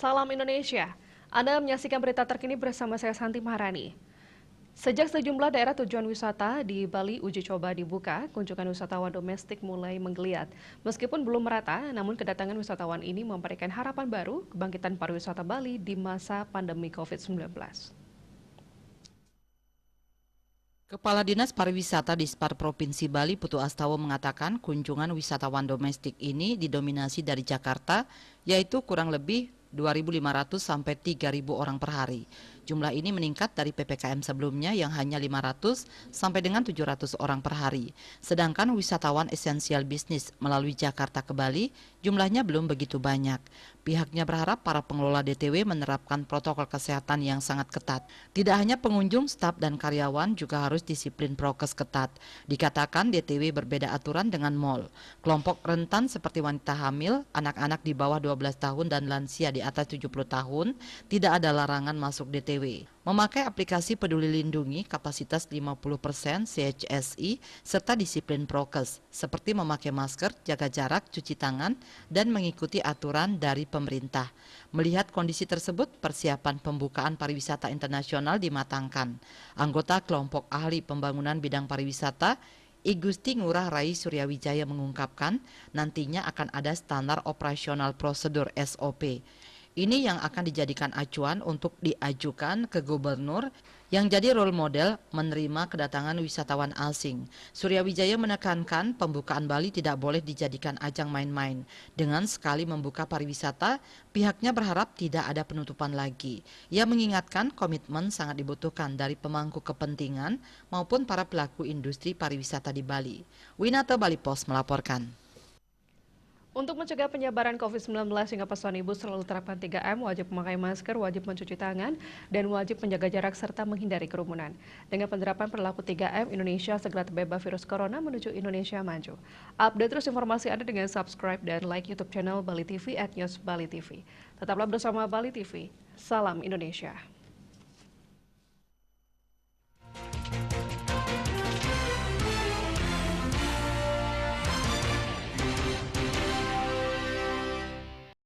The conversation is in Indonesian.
Salam Indonesia. Anda menyaksikan berita terkini bersama saya Santi Maharani. Sejak sejumlah daerah tujuan wisata di Bali uji coba dibuka, kunjungan wisatawan domestik mulai menggeliat. Meskipun belum merata, namun kedatangan wisatawan ini memberikan harapan baru kebangkitan pariwisata Bali di masa pandemi COVID-19. Kepala Dinas Pariwisata di Dispar Provinsi Bali Putu Astawa mengatakan kunjungan wisatawan domestik ini didominasi dari Jakarta, yaitu kurang lebih 2.500 sampai 3.000 orang per hari. Jumlah ini meningkat dari PPKM sebelumnya yang hanya 500 sampai dengan 700 orang per hari. Sedangkan wisatawan esensial bisnis melalui Jakarta ke Bali jumlahnya belum begitu banyak. Pihaknya berharap para pengelola DTW menerapkan protokol kesehatan yang sangat ketat. Tidak hanya pengunjung, staf dan karyawan juga harus disiplin prokes ketat. Dikatakan DTW berbeda aturan dengan mal. Kelompok rentan seperti wanita hamil, anak-anak di bawah 12 tahun dan lansia di atas 70 tahun tidak ada larangan masuk DTW. Memakai aplikasi Peduli Lindungi kapasitas 50% CHSI serta disiplin prokes seperti memakai masker, jaga jarak, cuci tangan, dan mengikuti aturan dari pemerintah. Melihat kondisi tersebut, persiapan pembukaan pariwisata internasional dimatangkan. Anggota kelompok ahli pembangunan bidang pariwisata I Gusti Ngurah Rai Suryawijaya mengungkapkan nantinya akan ada standar operasional prosedur SOP. Ini yang akan dijadikan acuan untuk diajukan ke gubernur yang jadi role model menerima kedatangan wisatawan asing. Suryawijaya menekankan pembukaan Bali tidak boleh dijadikan ajang main-main. Dengan sekali membuka pariwisata, pihaknya berharap tidak ada penutupan lagi. Ia mengingatkan komitmen sangat dibutuhkan dari pemangku kepentingan maupun para pelaku industri pariwisata di Bali. Winata Bali Post melaporkan. Untuk mencegah penyebaran COVID-19 hingga pesan ibu selalu terapkan 3M, wajib memakai masker, wajib mencuci tangan, dan wajib menjaga jarak serta menghindari kerumunan. Dengan penerapan perilaku 3M, Indonesia segera terbebas virus corona menuju Indonesia maju. Update terus informasi Anda dengan subscribe dan like YouTube channel Bali TV @newsbali TV. Tetaplah bersama Bali TV. Salam Indonesia.